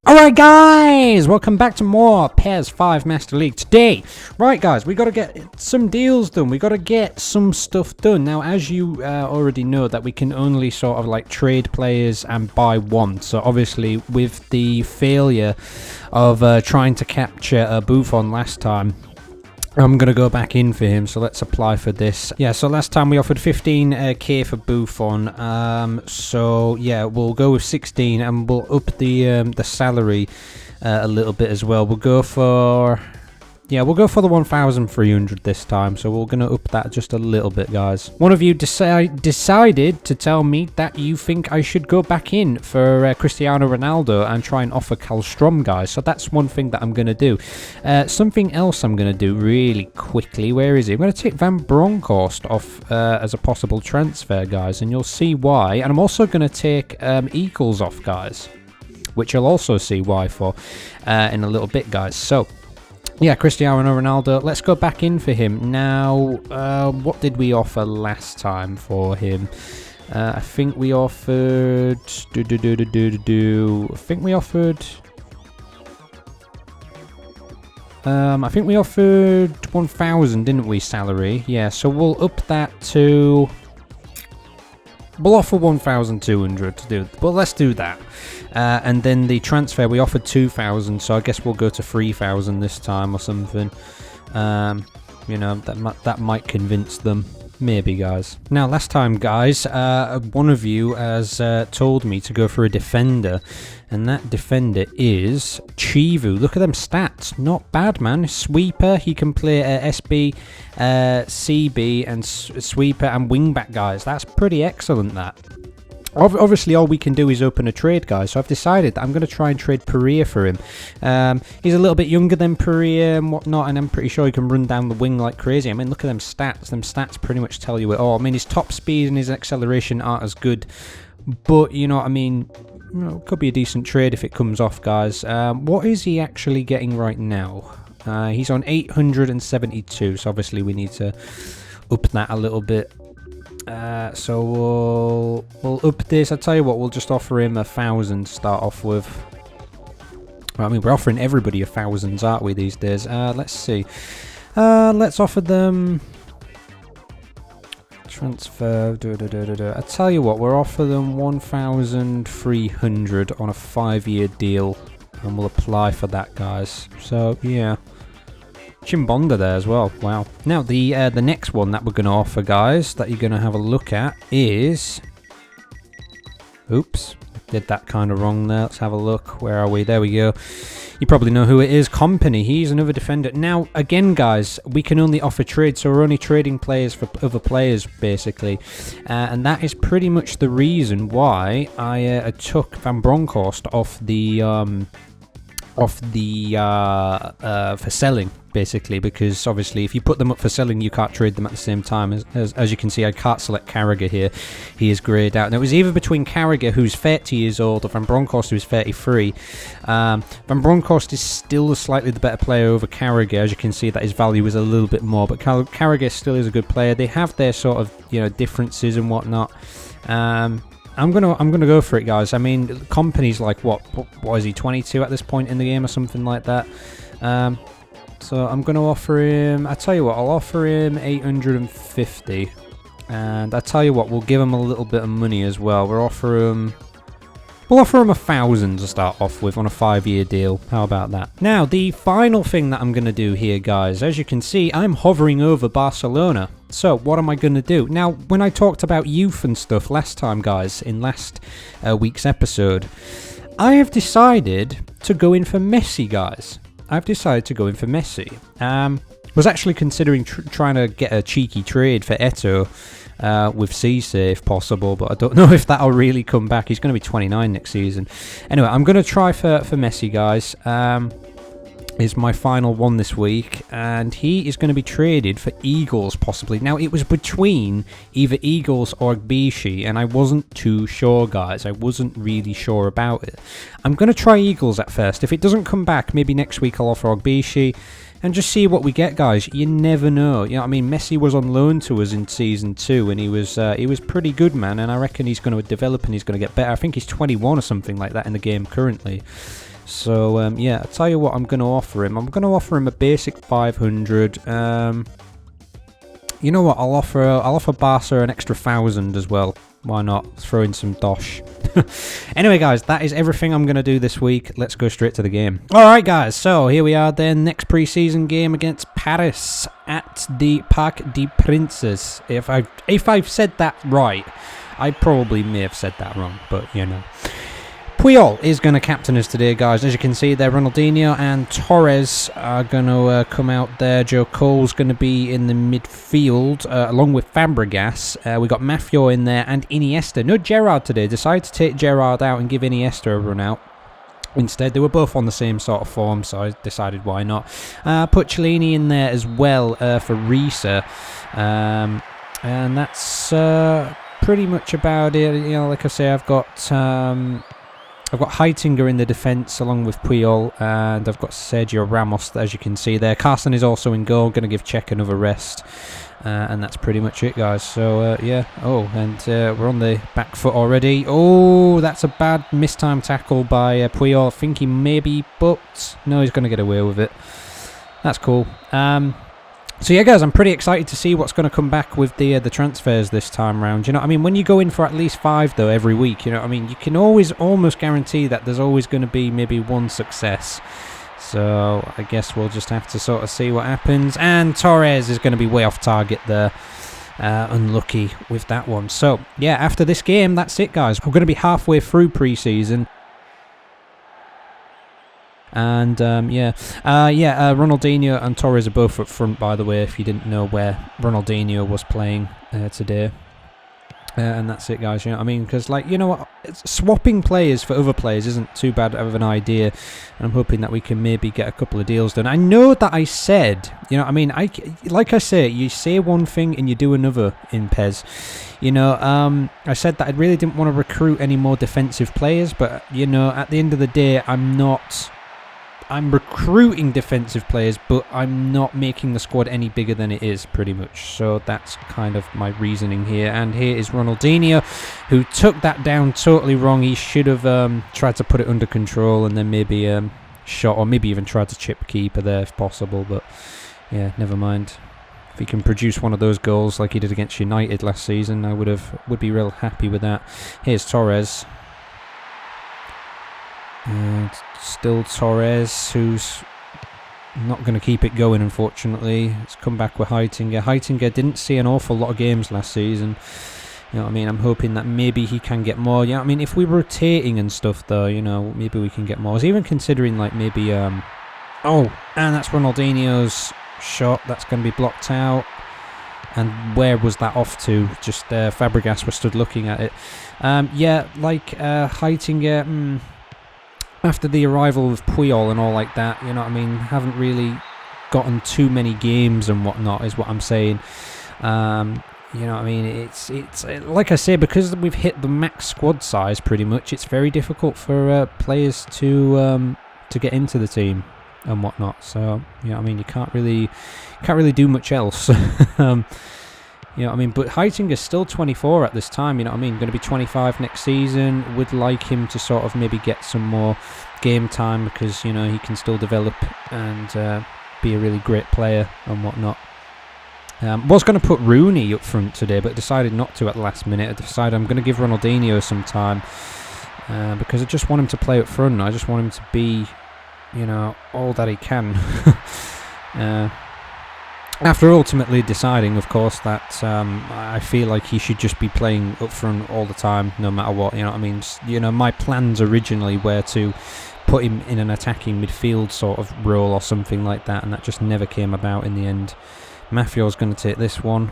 Alright guys, welcome back to more PES 5 Master League today. Right guys, we got to get some deals done, we got to get some stuff done. Now as you already know that we can only sort of like trade players and buy one. So obviously with the failure of trying to capture Buffon last time, I'm going to go back in for him, so let's apply for this. Yeah, so last time we offered 15k for Buffon, so yeah, we'll go with 16 and we'll up the salary a little bit as well. We'll go for... yeah, we'll go for the 1,300 this time, so we're going to up that just a little bit, guys. One of you decided to tell me that you think I should go back in for Cristiano Ronaldo and try and offer Kallstrom, guys. So that's one thing that I'm going to do. Something else I'm going to do really quickly. Where is he? I'm going to take Van Bronckhorst off as a possible transfer, guys, and you'll see why. And I'm also going to take Eagles off, guys, which you'll also see why for in a little bit, guys. So... yeah, Cristiano Ronaldo, let's go back in for him. Now, what did we offer last time for him? I think we offered... I think we offered... I think we offered 1,000, didn't we, salary? Yeah, so we'll up that to... we'll offer 1,200 to do, but let's do that. And then the transfer, we offered 2,000, so I guess we'll go to 3,000 this time or something. You know, that might convince them. Maybe, guys. Now, last time, guys, one of you has told me to go for a defender, and that defender is Chivu. Look at them stats. Not bad, man. Sweeper. He can play SB, CB, and sweeper and wingback, guys. That's pretty excellent, that. Obviously, all we can do is open a trade, guys, so I've decided that I'm going to try and trade Pereira for him. He's a little bit younger than Pereira and whatnot, and I'm pretty sure he can run down the wing like crazy. I mean, look at them stats. Them stats pretty much tell you it all. I mean, his top speed and his acceleration aren't as good, but, you know what I mean, you know, it could be a decent trade if it comes off, guys. What is he actually getting right now? He's on 872, so obviously we need to up that a little bit. So we'll up this. I tell you what, we'll just offer him 1,000 to start off with. Well, I mean, we're offering everybody 1,000s, aren't we, these days? Let's see. Let's offer them transfer. I tell you what, we'll offer them 1,300 on a 5-year deal, and we'll apply for that, guys. So yeah. Chimbonda there as well. Wow. Now the next one that we're going to offer, guys, that you're going to have a look at is... oops, did that kind of wrong there. Let's have a look. Where are we? There we go. You probably know who it is. Company. He's another defender. Now, again, guys, we can only offer trades, so we're only trading players for other players, basically. And that is pretty much the reason why I took Van Bronckhorst off the... for selling, basically, because obviously if you put them up for selling, you can't trade them at the same time. As you can see, I can't select Carragher here. He is greyed out. Now, it was either between Carragher, who's 30 years old, or Van Bronckhorst, who's 33. Van Bronckhorst is still slightly the better player over Carragher. As you can see, that his value is a little bit more, but Carragher still is a good player. They have their sort of, you know, differences and whatnot. I'm gonna go for it, guys. I mean, Company's like what is he, 22 at this point in the game or something like that. So I'm gonna offer him. I tell you what, I'll offer him 850, and I tell you what, we'll give him a little bit of money as well. We'll offer him 1,000 to start off with on a 5-year deal. How about that? Now, the final thing that I'm gonna do here, guys, as you can see, I'm hovering over Barcelona. So, what am I going to do? Now, when I talked about youth and stuff last time, guys, in last week's episode, I have decided to go in for Messi, guys. I've decided to go in for Messi. Was actually considering trying to get a cheeky trade for Eto'o with Cisse if possible, but I don't know if that'll really come back. He's going to be 29 next season. Anyway, I'm going to try for Messi, guys. Is my final one this week, and he is going to be traded for Eagles, possibly. Now, it was between either Eagles or Bishi, and I wasn't too sure, guys. I wasn't really sure about it. I'm going to try Eagles at first. If it doesn't come back, maybe next week I'll offer Ogbishi and just see what we get, guys. You never know. You know what I mean? Messi was on loan to us in Season 2, and he was pretty good, man, and I reckon he's going to develop and he's going to get better. I think he's 21 or something like that in the game currently. So yeah, I'll tell you what I'm going to offer him. I'm going to offer him a basic 500. You know what? I'll offer Barca an extra 1,000 as well. Why not? Throw in some dosh. Anyway, guys, that is everything I'm going to do this week. Let's go straight to the game. Alright, guys, so here we are then. Next preseason game against Paris at the Parc des Princes. If I've said that right, I probably may have said that wrong, but you know. Puyol is going to captain us today, guys. As you can see there, Ronaldinho and Torres are going to come out there. Joe Cole's going to be in the midfield, along with Fabregas. We got Mafio in there and Iniesta. No Gerrard today. Decided to take Gerrard out and give Iniesta a run out. Instead, they were both on the same sort of form, so I decided why not. Put Cellini in there as well for Risa. And that's pretty much about it. You know, like I say, I've got Heitinger in the defence along with Puyol, and I've got Sergio Ramos, as you can see there. Carson is also in goal, going to give Cech another rest. And that's pretty much it, guys. So, yeah. Oh, and we're on the back foot already. Oh, that's a bad mistime tackle by Puyol. I think he maybe booked. No, he's going to get away with it. That's cool. So yeah, guys, I'm pretty excited to see what's going to come back with the transfers this time round. You know what I mean? When you go in for at least 5, though, every week, you know what I mean? You can always almost guarantee that there's always going to be maybe one success. So I guess we'll just have to sort of see what happens. And Torres is going to be way off target there. Unlucky with that one. So yeah, after this game, that's it, guys. We're going to be halfway through pre-season. And Ronaldinho and Torres are both up front, by the way, if you didn't know where Ronaldinho was playing today. And that's it, guys. You know what I mean? Because, like, you know what, swapping players for other players isn't too bad of an idea, and I'm hoping that we can maybe get a couple of deals done. I know that I said, you know what I mean, like I say, you say one thing and you do another in PES. You know, I said that I really didn't want to recruit any more defensive players, but, you know, at the end of the day, I'm recruiting defensive players, but I'm not making the squad any bigger than it is, pretty much. So that's kind of my reasoning here. And here is Ronaldinho, who took that down totally wrong. He should have tried to put it under control and then maybe shot, or maybe even tried to chip keeper there if possible. But yeah, never mind. If he can produce one of those goals like he did against United last season, I would be real happy with that. Here's Torres. And still Torres, who's not going to keep it going, unfortunately. It's come back with Heitinger. Heitinger didn't see an awful lot of games last season. You know what I mean? I'm hoping that maybe he can get more. You know what I mean? If we're rotating and stuff, though, you know, maybe we can get more. I was even considering, like, maybe... Oh, and that's Ronaldinho's shot. That's going to be blocked out. And where was that off to? Just Fabregas was stood looking at it. Yeah, like Heitinger... After the arrival of Puyol and all like that, you know what I mean, haven't really gotten too many games and whatnot, is what I'm saying. You know what I mean, it's like I say, because we've hit the max squad size pretty much, it's very difficult for players to get into the team and whatnot. So, you know what I mean, you can't really do much else. You know what I mean? But Heitinger's still 24 at this time, you know what I mean? Going to be 25 next season. Would like him to sort of maybe get some more game time because, you know, he can still develop and be a really great player and whatnot. Was going to put Rooney up front today, but decided not to at the last minute. I decided I'm going to give Ronaldinho some time because I just want him to play up front. I just want him to be, you know, all that he can. After ultimately deciding, of course, that I feel like he should just be playing up front all the time, no matter what. You know what I mean? You know, my plans originally were to put him in an attacking midfield sort of role or something like that, and that just never came about in the end. Mafio's going to take this one.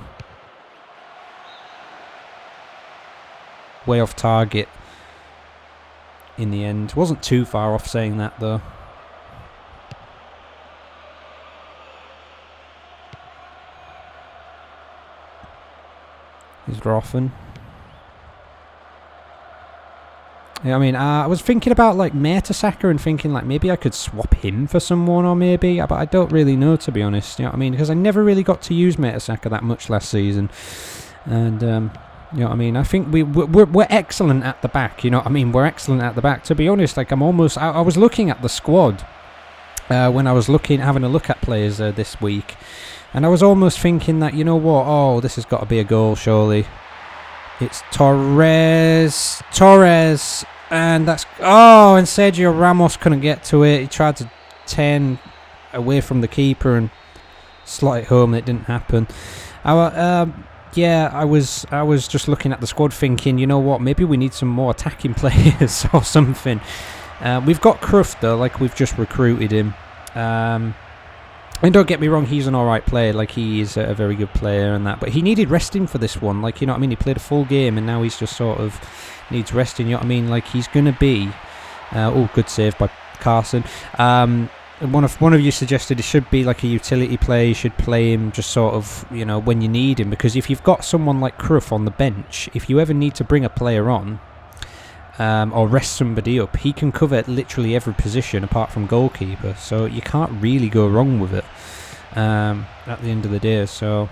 Way off target in the end. Wasn't too far off saying that, though. He's Roffen. Yeah, I mean, I was thinking about like Mertesacker and thinking like maybe I could swap him for someone or maybe, but I don't really know, to be honest. You know what I mean? Because I never really got to use Mertesacker that much last season, and You know what I mean? I think we're excellent at the back. You know what I mean? We're excellent at the back. To be honest, like I was looking at the squad when I was having a look at players this week, and I was almost thinking that, you know what? Oh, this has got to be a goal, surely. It's Torres, and that's and Sergio Ramos couldn't get to it. He tried to turn away from the keeper and slot it home, and it didn't happen. Yeah, I was just looking at the squad thinking, you know what, maybe we need some more attacking players or something. We've got Kruf though, like we've just recruited him. And don't get me wrong, he's an alright player, like he is a very good player and that, but he needed resting for this one, like, you know what I mean, he played a full game and now he's just sort of needs resting, you know what I mean, like he's going to be, good save by Carson. One of you suggested it should be like a utility player. You should play him just sort of, you know, when you need him, because if you've got someone like Kruf on the bench, if you ever need to bring a player on or rest somebody up, he can cover literally every position apart from goalkeeper, so you can't really go wrong with it at the end of the day. So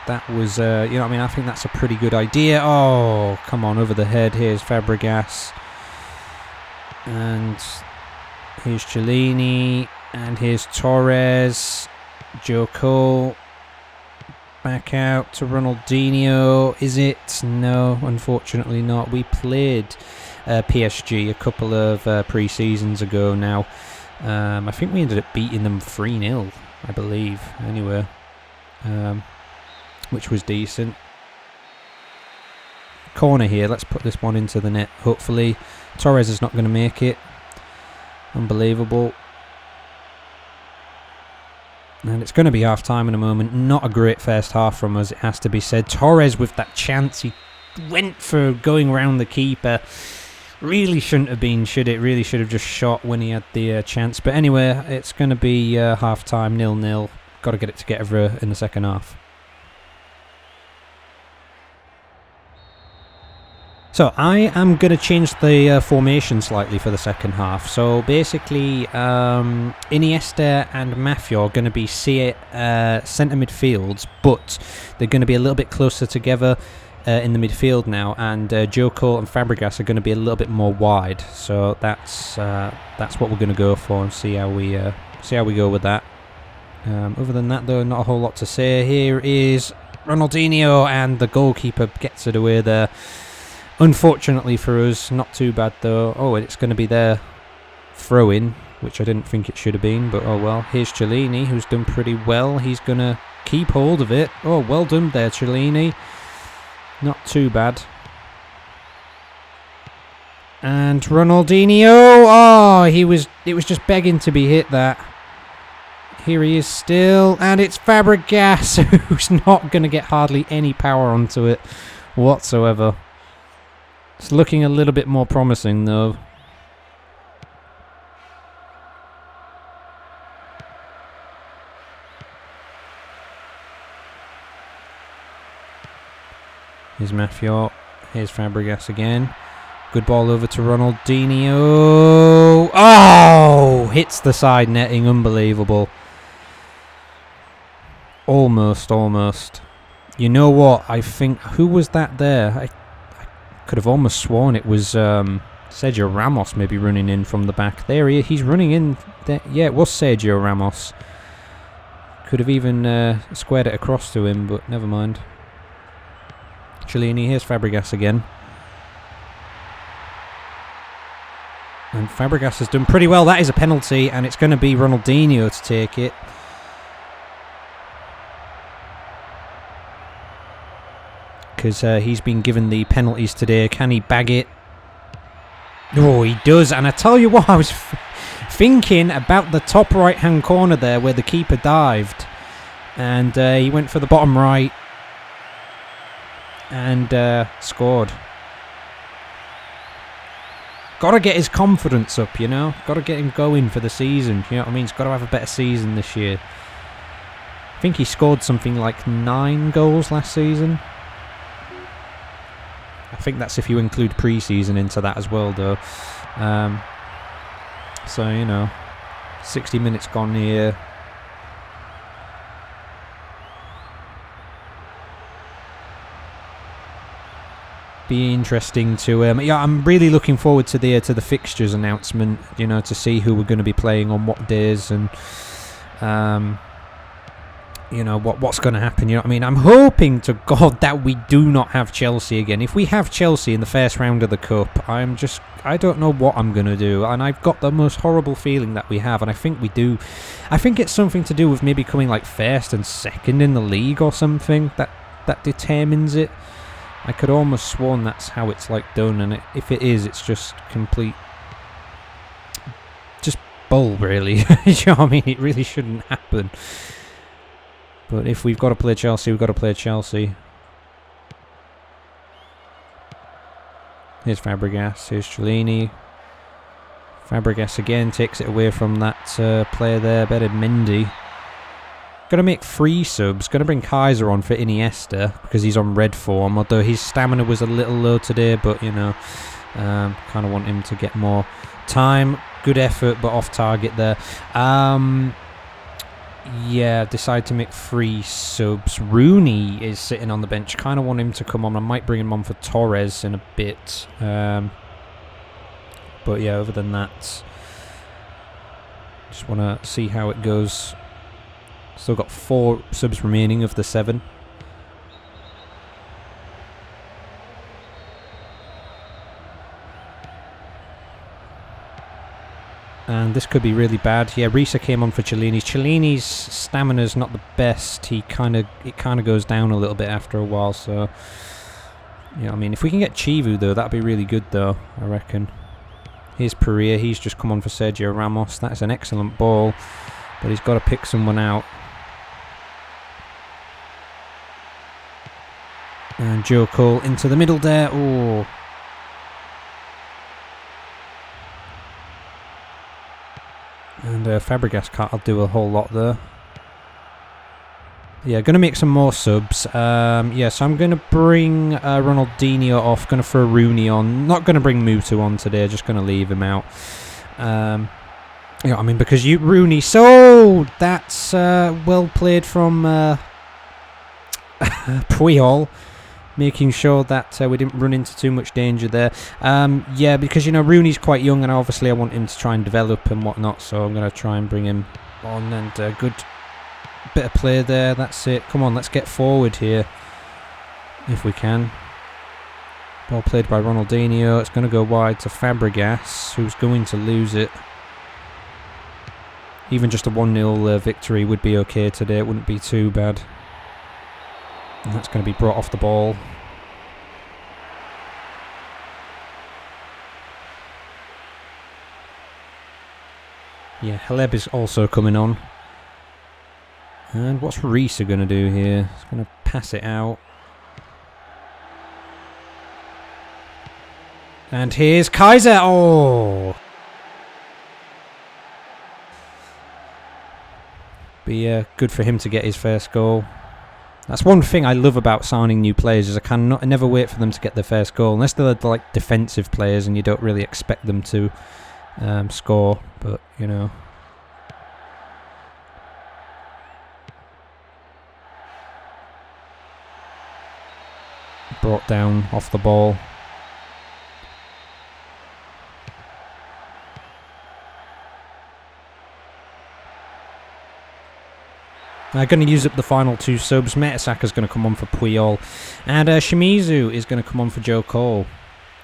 that was, you know what I mean, I think that's a pretty good idea. Oh, come on, over the head. Here's Fabregas. And here's Cellini, and here's Torres, Joko, back out to Ronaldinho. Is it? No, unfortunately not. We played PSG a couple of pre-seasons ago now. I think we ended up beating them 3-0, I believe, anyway, which was decent. Corner here, let's put this one into the net, hopefully. Torres is not going to make it. Unbelievable. And it's going to be half time in a moment. Not a great first half from us, it has to be said. Torres with that chance, he went for going around the keeper. Really shouldn't have been, should it? Really should have just shot when he had the chance. But anyway, it's going to be half time, 0-0. Got to get it together in the second half. So I am going to change the formation slightly for the second half. So basically, Iniesta and Mafia are going to be centre midfields, but they're going to be a little bit closer together in the midfield now, and Joko and Fabregas are going to be a little bit more wide. So that's what we're going to go for, and see how we go with that. Other than that, though, not a whole lot to say. Here is Ronaldinho, and the goalkeeper gets it away there. Unfortunately for us, not too bad though. Oh, it's going to be their throw-in, which I didn't think it should have been, but oh well. Here's Cellini, who's done pretty well. He's going to keep hold of it. Oh, well done there, Cellini. Not too bad. And Ronaldinho. Oh, it was just begging to be hit, that. Here he is still, and it's Fabregas, who's not going to get hardly any power onto it whatsoever. It's looking a little bit more promising, though. Here's Mafia. Here's Fabregas again. Good ball over to Ronaldinho. Oh! Hits the side netting. Unbelievable. Almost. You know what? I think... Who was that there? I could have almost sworn it was Sergio Ramos maybe running in from the back. There he's running in there. Yeah, it was Sergio Ramos. Could have even squared it across to him, but never mind. Cellini, here's Fabregas again. And Fabregas has done pretty well. That is a penalty, and it's going to be Ronaldinho to take it. Because he's been given the penalties today. Can he bag it? Oh, he does. And I tell you what, I was thinking about the top right-hand corner there where the keeper dived. And he went for the bottom right. And scored. Got to get his confidence up, you know. Got to get him going for the season. You know what I mean? He's got to have a better season this year. I think he scored something like 9 goals last season. I think that's if you include pre-season into that as well, though. So, you know, 60 minutes gone here. be interesting to yeah, I'm really looking forward to the fixtures announcement, you know, to see who we're going to be playing on what days, and you know, what's going to happen. You know what I mean? I'm hoping to God that we do not have Chelsea again. If we have Chelsea in the first round of the Cup, I don't know what I'm going to do. And I've got the most horrible feeling that we have, and I think we do. I think it's something to do with maybe coming like first and second in the league or something that determines it. I could almost sworn that's how it's like done, and if it is, it's just complete just bull, really. You know what I mean? It really shouldn't happen. But if we've got to play Chelsea, we've got to play Chelsea. Here's Fabregas, here's Cellini. Fabregas again takes it away from that player there, better Mendy. Going to make 3 subs. Going to bring Kaiser on for Iniesta because he's on red form, although his stamina was a little low today, but you know, kind of want him to get more time. Good effort, but off target there. Yeah, decide to make 3 subs. Rooney is sitting on the bench. Kind of want him to come on. I might bring him on for Torres in a bit. But yeah, other than that, just want to see how it goes. Still got 4 subs remaining of the 7. And this could be really bad. Yeah, Risa came on for Cellini. Cellini's stamina's not the best. It kind of goes down a little bit after a while. So, you know, I mean, if we can get Chivu though, that'd be really good though, I reckon. Here's Pereira. He's just come on for Sergio Ramos. That's an excellent ball, but he's got to pick someone out. And Joe Cole into the middle there. Oh. And Fabregas can't do a whole lot there. Yeah, going to make some more subs. Yeah, so I'm going to bring Ronaldinho off. Going to throw Rooney on. Not going to bring Mutu on today. Just going to leave him out. You know, I mean, because Rooney. So that's well played from Puyol. Making sure that we didn't run into too much danger there. Yeah, because, you know, Rooney's quite young, and obviously I want him to try and develop and whatnot, so I'm going to try and bring him on. And good bit of play there. That's it. Come on, let's get forward here if we can. Ball played by Ronaldinho. It's going to go wide to Fabregas, who's going to lose it. Even just a 1-0 victory would be okay today. It wouldn't be too bad. And that's going to be brought off the ball. Yeah, Haleb is also coming on. And what's Risa going to do here? He's going to pass it out. And here's Kaiser. Oh! Be good for him to get his first goal. That's one thing I love about signing new players, is I never wait for them to get their first goal, unless they're like defensive players and you don't really expect them to score. But you know, brought down off the ball. I'm going to use up the final 2 subs. Mertesacker going to come on for Puyol, and Shimizu is going to come on for Joe Cole.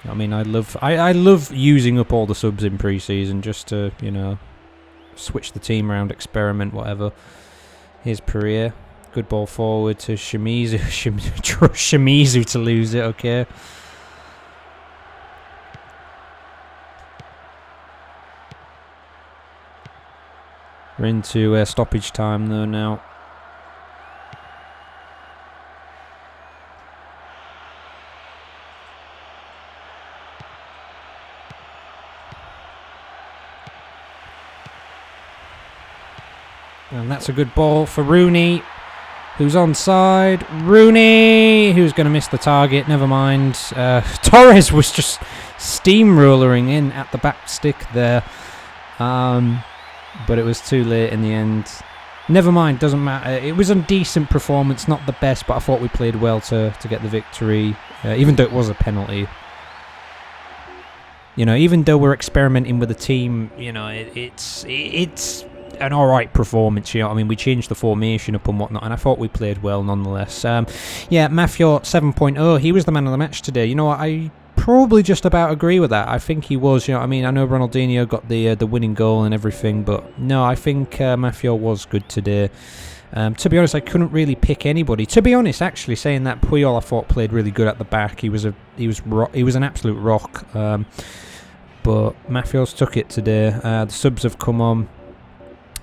I mean, I love using up all the subs in pre-season just to, you know, switch the team around, experiment, whatever. Here's Pereira. Good ball forward to Shimizu. Shimizu to lose it. Okay. We're into stoppage time though now. And that's a good ball for Rooney, who's onside. Rooney, who's going to miss the target. Never mind. Torres was just steamrollering in at the back stick there. But it was too late in the end. Never mind, doesn't matter. It was a decent performance, not the best, but I thought we played well to get the victory, even though it was a penalty. You know, even though we're experimenting with the team, you know, it's an alright performance, you know what I mean? We changed the formation up and whatnot, and I thought we played well nonetheless. Yeah, Mafia 7.0, he was the man of the match today. You know what, I probably just about agree with that. I think he was, you know what I mean? I know Ronaldinho got the winning goal and everything, but no, I think Mafia was good today. To be honest, I couldn't really pick anybody. To be honest, actually, saying that, Puyol I thought played really good at the back. He was an absolute rock. But Mafios took it today. The subs have come on.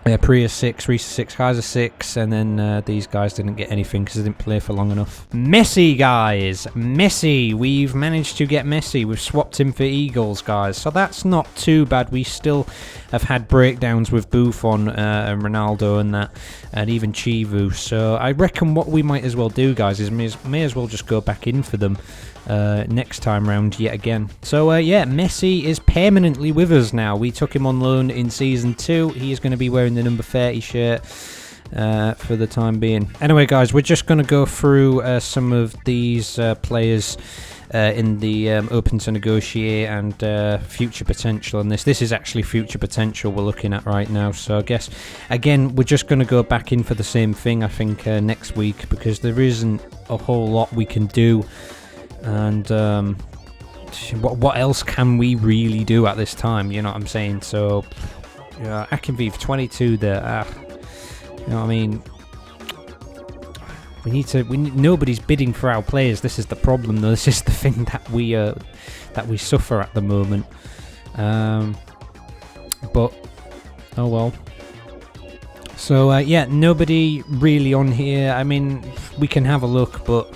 Priya 6, Reese 6, Kaiser 6, and then these guys didn't get anything because they didn't play for long enough. Messi, guys! Messi! We've managed to get Messi. We've swapped him for Eagles, guys. So that's not too bad. We still have had breakdowns with Buffon and Ronaldo and that, and even Chivu. So I reckon what we might as well do, guys, is may as well just go back in for them next time round yet again. So yeah, Messi is permanently with us now. We took him on loan in Season 2. He is going to be wearing the number 30 shirt for the time being. Anyway, guys, we're just going to go through some of these players in the open to negotiate and future potential on this. This is actually future potential we're looking at right now. So I guess, again, we're just going to go back in for the same thing, I think, next week, because there isn't a whole lot we can do. And what else can we really do at this time? You know what I'm saying? So, Akinviv 22 there. You know what I mean? Nobody's bidding for our players. This is the problem, though. This is the thing that we suffer at the moment. But oh well. So yeah, nobody really on here. I mean, we can have a look, but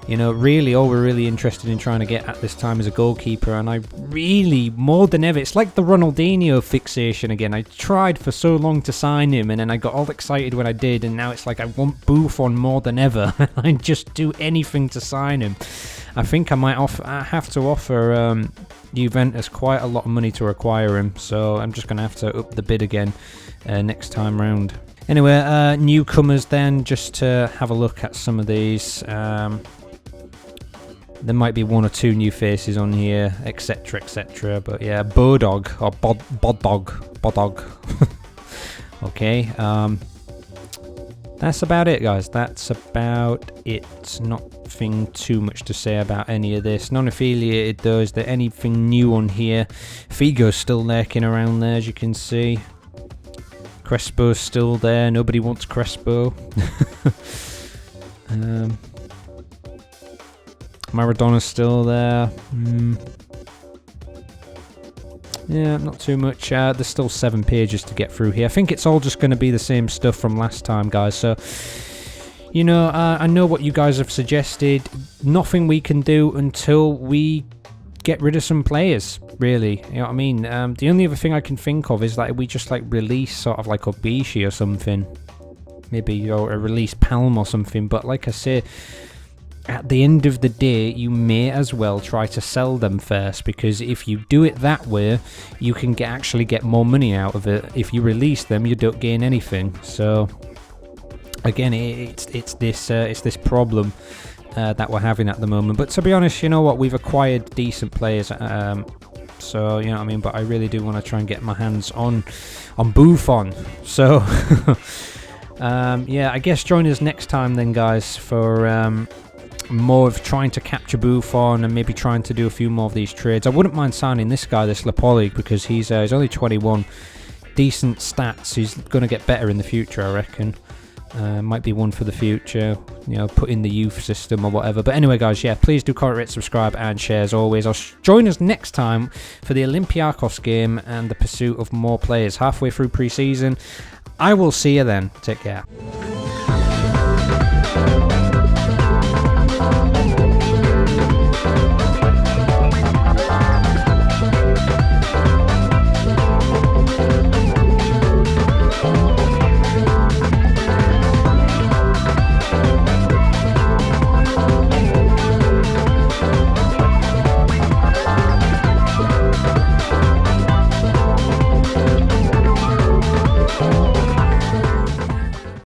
you know, really, all we're really interested in trying to get at this time is a goalkeeper, and I really, more than ever, it's like the Ronaldinho fixation again. I tried for so long to sign him, and then I got all excited when I did, and now it's like I want Buffon more than ever. I'd just do anything to sign him. I think I might have to offer Juventus quite a lot of money to acquire him, so I'm just going to have to up the bid again next time round. Anyway, newcomers then, just to have a look at some of these. There might be one or two new faces on here, etc, etc. But yeah, Bodog, or Bodog. Okay, that's about it, guys. That's about it. Nothing too much to say about any of this. Non-affiliated, though. Is there anything new on here? Figo's still lurking around there, as you can see. Crespo's still there. Nobody wants Crespo. Maradona's still there. Yeah, not too much. There's still 7 pages to get through here. I think it's all just going to be the same stuff from last time, guys. So, you know, I know what you guys have suggested. Nothing we can do until we get rid of some players, really. You know what I mean? The only other thing I can think of is that we just like release sort of like Obishi or something. Maybe, or release Palm or something. But like I say, at the end of the day, you may as well try to sell them first, because if you do it that way, you can actually get more money out of it. If you release them, you don't gain anything. So again, it's this problem that we're having at the moment. But to be honest, you know what, we've acquired decent players, so you know what I mean. But I really do want to try and get my hands on Buffon. So yeah, I guess join us next time then, guys, for more of trying to capture Buffon and maybe trying to do a few more of these trades. I wouldn't mind signing this guy, this Lapoli, because he's only 21. Decent stats. He's going to get better in the future, I reckon. Might be one for the future, you know, put in the youth system or whatever. But anyway, guys, yeah, please do comment, rate, subscribe, and share as always. Join us next time for the Olympiacos game and the pursuit of more players halfway through pre-season. I will see you then. Take care.